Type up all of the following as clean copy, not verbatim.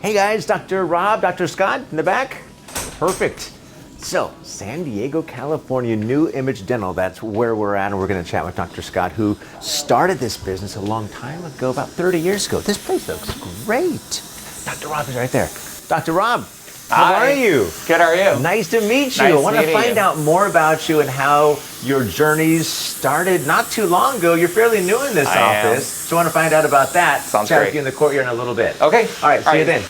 Hey guys, Dr. Rob, Dr. Scott in the back. Perfect. So, San Diego, California, New Image Dental, that's where we're at, and we're gonna chat with Dr. Scott, who started this business a long time ago, about 30 years ago. This place looks great. Dr. Rob is right there. Dr. Rob, how are you? Good, how are you? Nice to meet you. Nice I want to meeting find you. out more about you and how your journeys started not too long ago. You're fairly new in this office, so I want to find out about that. Sounds Chat great. with you in the courtyard in a little bit. Okay. All right, see you right. then.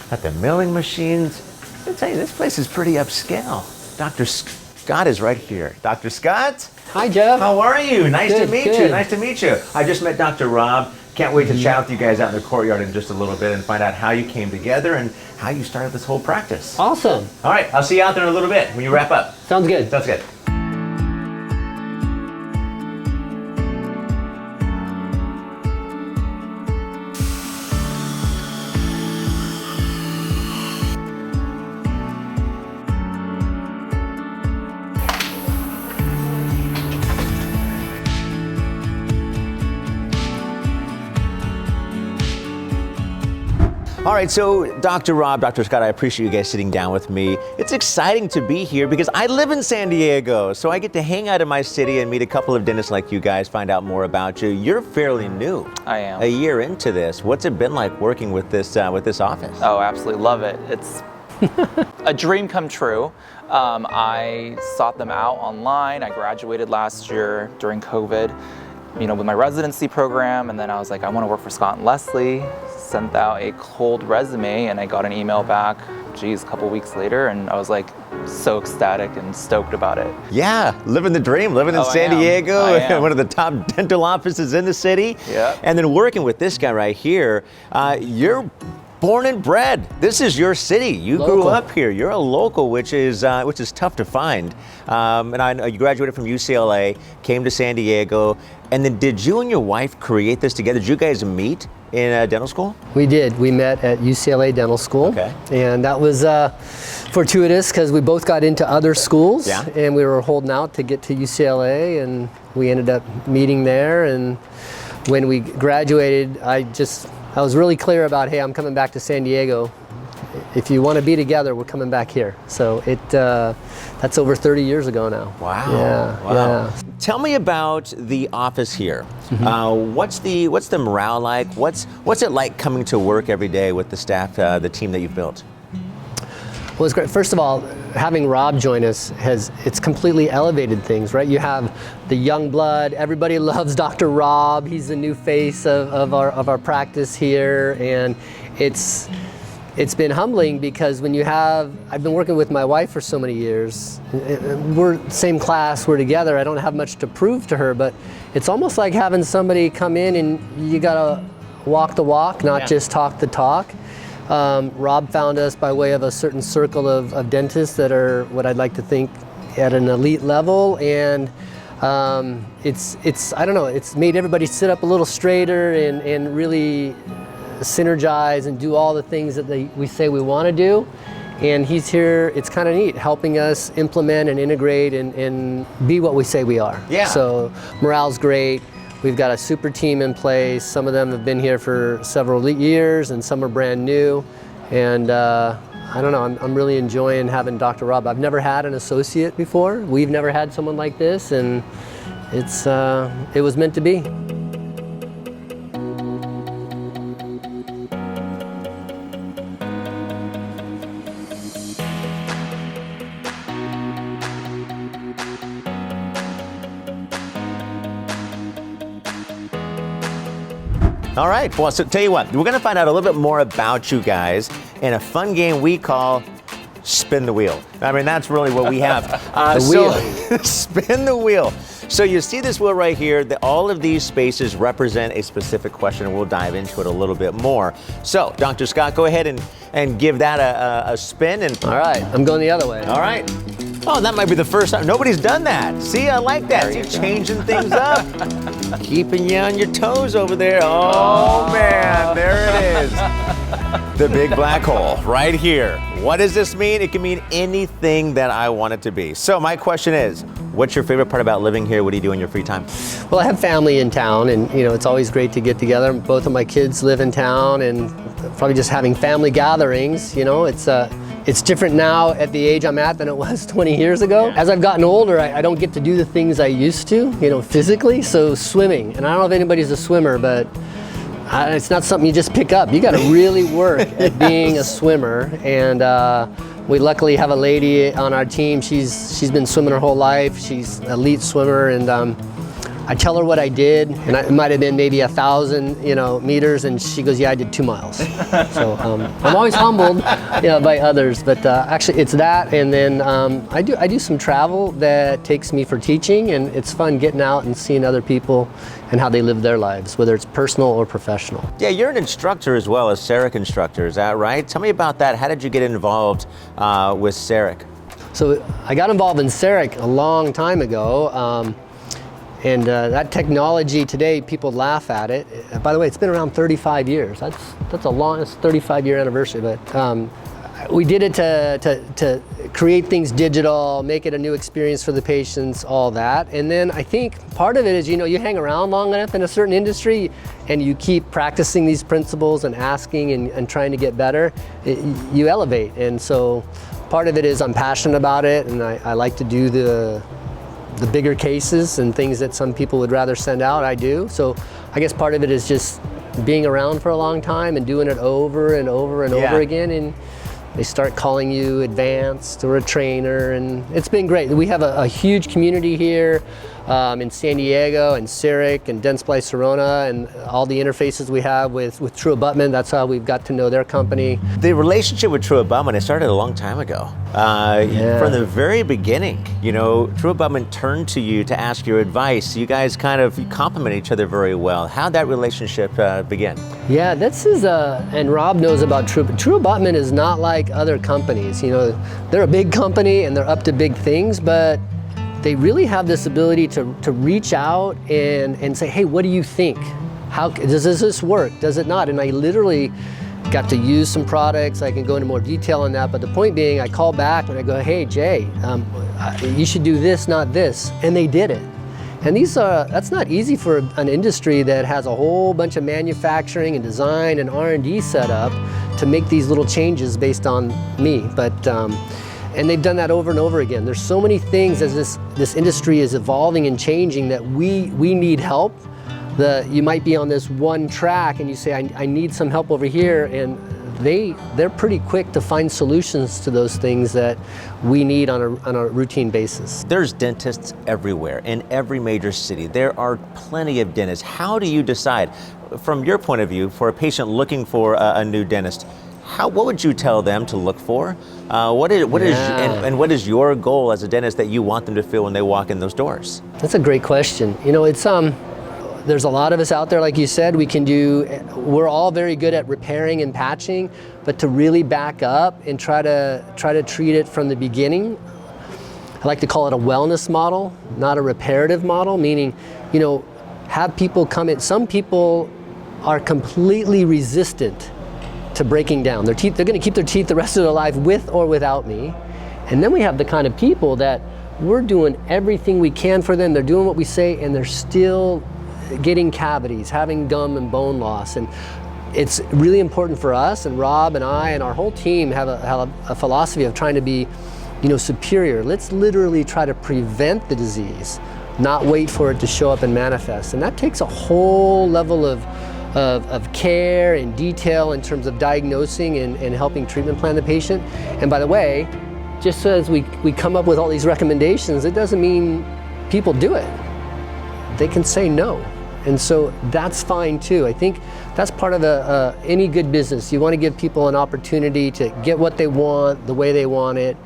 Got the milling machines. I'll tell you, this place is pretty upscale. Dr. Scott is right here. Dr. Scott? Hi, Jeff. How are you? Nice to Good, meet you. good. Nice to meet you. I just met Dr. Rob. Can't wait to chat with you guys out in the courtyard in just a little bit and find out how you came together and how you started this whole practice. Awesome. All right, I'll see you out there in a little bit when you wrap up. Sounds good. Sounds good. All right, so Dr. Rob, Dr. Scott, I appreciate you guys sitting down with me. It's exciting to be here because I live in San Diego, so I get to hang out in my city and meet a couple of dentists like you guys, find out more about you. You're fairly new. I am. A year into this. What's it been like working with this office? Oh, absolutely love it. It's a dream come true. I sought them out online. I graduated last year during COVID, with my residency program, and then I was like, I want to work for Scott and Leslie. Sent out a cold resume, and I got an email back, a couple weeks later, and I was like so ecstatic and stoked about it. Yeah, living the dream, living in Oh, I San am. Diego, I am. one of the top dental offices in the city. Yeah. And then working with this guy right here, you're born and bred. This is your city. You grew Local. up here. You're a local, which is tough to find. And I know you graduated from UCLA, came to San Diego, and then did you and your wife create this together? Did you guys meet in dental school? We did. We met at UCLA Dental School. Okay. And that was fortuitous because we both got into other schools. Yeah. And we were holding out to get to UCLA, and we ended up meeting there. And when we graduated, I was really clear about, hey, I'm coming back to San Diego. If you want to be together, we're coming back here. So that's over 30 years ago now. Wow. Yeah. Wow. Yeah. Tell me about the office here. What's the morale like? What's it like coming to work every day with the staff, the team that you've built? Well, it's great. First of all, having Rob join us it's completely elevated things, right? You have the young blood. Everybody loves Dr. Rob. He's the new face of our practice here, and it's been humbling because I've been working with my wife for so many years. We're same class, we're together. I don't have much to prove to her, but it's almost like having somebody come in and you gotta walk the walk, not just talk the talk. Rob found us by way of a certain circle of dentists that are what I'd like to think at an elite level, and it's I don't know, it's made everybody sit up a little straighter and really synergize and do all the things that we say we want to do. And he's here, it's kind of neat, helping us implement and integrate and be what we say we are. Yeah. So morale's great. We've got a super team in place. Some of them have been here for several years and some are brand new. And I don't know, I'm really enjoying having Dr. Rob. I've never had an associate before. We've never had someone like this, and it was meant to be. All right, well, so tell you what, we're gonna find out a little bit more about you guys in a fun game we call Spin the Wheel. I mean, that's really what we have. Spin the wheel. So you see this wheel right here, all of these spaces represent a specific question, and we'll dive into it a little bit more. So, Dr. Scott, go ahead and give that a spin. And All right, I'm going the other way. all right. Oh, that might be the first time. Nobody's done that. See, I like that. See, changing things up. Keeping you on your toes over there. Oh, man, there it is. The big black hole right here. What does this mean? It can mean anything that I want it to be. So my question is, what's your favorite part about living here? What do you do in your free time? Well, I have family in town, and it's always great to get together. Both of my kids live in town, and probably just having family gatherings. You know, it's different now at the age I'm at than it was 20 years ago. As I've gotten older, I don't get to do the things I used to, you know, physically. So swimming, and I don't know if anybody's a swimmer, but it's not something you just pick up. You got to really work at being a swimmer. And we luckily have a lady on our team. She's been swimming her whole life. She's an elite swimmer, and I tell her what I did, and it might have been maybe 1,000, you know, meters, and she goes, "Yeah, I did 2 miles." So I'm always humbled, you know, by others, but actually it's that, and then I do some travel that takes me for teaching, and it's fun getting out and seeing other people and how they live their lives, whether it's personal or professional. Yeah, you're an instructor as well, as CEREC instructor, is that right? Tell me about that. How did you get involved with CEREC? So I got involved in CEREC a long time ago. And that technology today, people laugh at it. By the way, it's been around 35 years. That's a long, it's 35-year anniversary. But we did it to create things digital, make it a new experience for the patients, all that. And then I think part of it is, you know, you hang around long enough in a certain industry and you keep practicing these principles and asking and trying to get better, you elevate. And so part of it is I'm passionate about it, and I like to do the bigger cases and things that some people would rather send out, I do. So I guess part of it is just being around for a long time and doing it over and over and over again, and they start calling you advanced or a trainer, and it's been great. We have a huge community here in San Diego and CEREC and Dentsply Sirona, and all the interfaces we have with TRUabutment. That's how we've got to know their company. The relationship with TRUabutment, it started a long time ago. From the very beginning, you know, TRUabutment turned to you to ask your advice. You guys kind of complement each other very well. How'd that relationship begin? Yeah, this is, and Rob knows about TRUabutment is not like other companies. You know, they're a big company and they're up to big things, but they really have this ability to reach out and say, hey, what do you think? How does this work? Does it not? And I literally got to use some products. I can go into more detail on that, but the point being, I call back and I go, hey, Jay, you should do this, not this. And they did it. And that's not easy for an industry that has a whole bunch of manufacturing and design and R&D set up to make these little changes based on me. But and they've done that over and over again. There's so many things as this industry is evolving and changing that we need help. You might be on this one track and you say, I need some help over here, and they're pretty quick to find solutions to those things that we need on a routine basis. There's dentists everywhere in every major city. There are plenty of dentists. How do you decide, from your point of view, for a patient looking for a new dentist, what would you tell them to look for? What is your goal as a dentist that you want them to feel when they walk in those doors? That's a great question. You know, it's there's a lot of us out there, like you said. We're all very good at repairing and patching, but to really back up and try to treat it from the beginning, I like to call it a wellness model, not a reparative model. Meaning, you know, have people come in. Some people are completely resistant to breaking down their teeth. They're going to keep their teeth the rest of their life with or without me. And then we have the kind of people that we're doing everything we can for them. They're doing what we say, and they're still getting cavities, having gum and bone loss. And it's really important for us, and Rob and I and our whole team have a philosophy of trying to be, you know, superior. Let's literally try to prevent the disease, not wait for it to show up and manifest. And that takes a whole level of care and detail in terms of diagnosing and helping treatment plan the patient. And by the way, just as we come up with all these recommendations, it doesn't mean people do it. They can say no. And so that's fine too. I think that's part of any good business. You want to give people an opportunity to get what they want, the way they want it,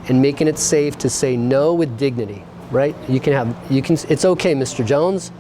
and making it safe to say no with dignity, right? It's okay, Mr. Jones,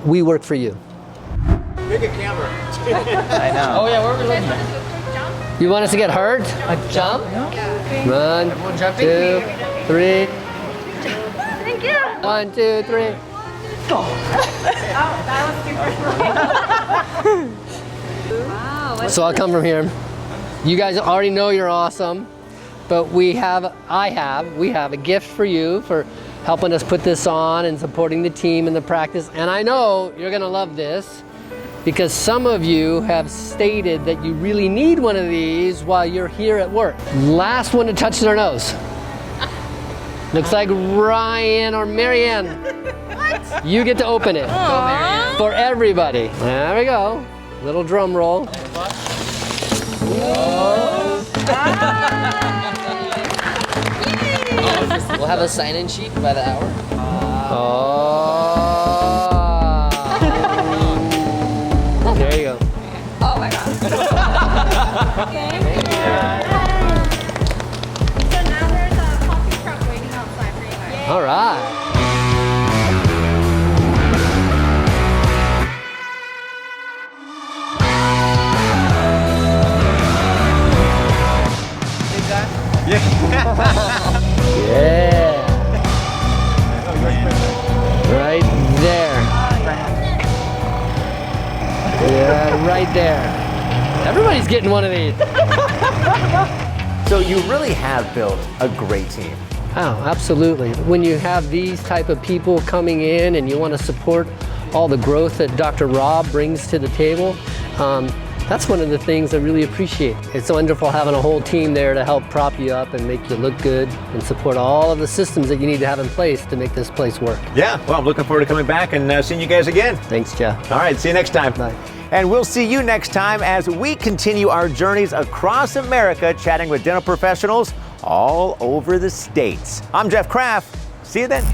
we work for you. Big a camera. I know. Oh yeah, where are we looking at? You want us to get hurt? A jump? Yeah. 1, 2, 3. Thank you. 1, 2, 3. Oh, that was super. Wow. So I'll come from here. You guys already know you're awesome, but we have a gift for you for helping us put this on and supporting the team and the practice. And I know you're gonna love this. because some of you have stated that you really need one of these while you're here at work. Last one to touch their nose. Looks like Ryan or Marianne. What? You get to open it. For everybody. There we go. Little drum roll. We'll have a sign-in sheet by the hour. Oh. There you go. Oh my god. Thank you. So now there's a coffee truck waiting outside for you guys. All right. Yeah. Right there. Yeah, right there. Everybody's getting one of these. So you really have built a great team. Oh, absolutely. When you have these type of people coming in and you want to support all the growth that Dr. Rob brings to the table, that's one of the things I really appreciate. It's wonderful having a whole team there to help prop you up and make you look good and support all of the systems that you need to have in place to make this place work. Yeah, well, I'm looking forward to coming back and seeing you guys again. Thanks, Jeff. All right, see you next time. Bye. And we'll see you next time as we continue our journeys across America, chatting with dental professionals all over the states. I'm Jeff Kraft. See you then.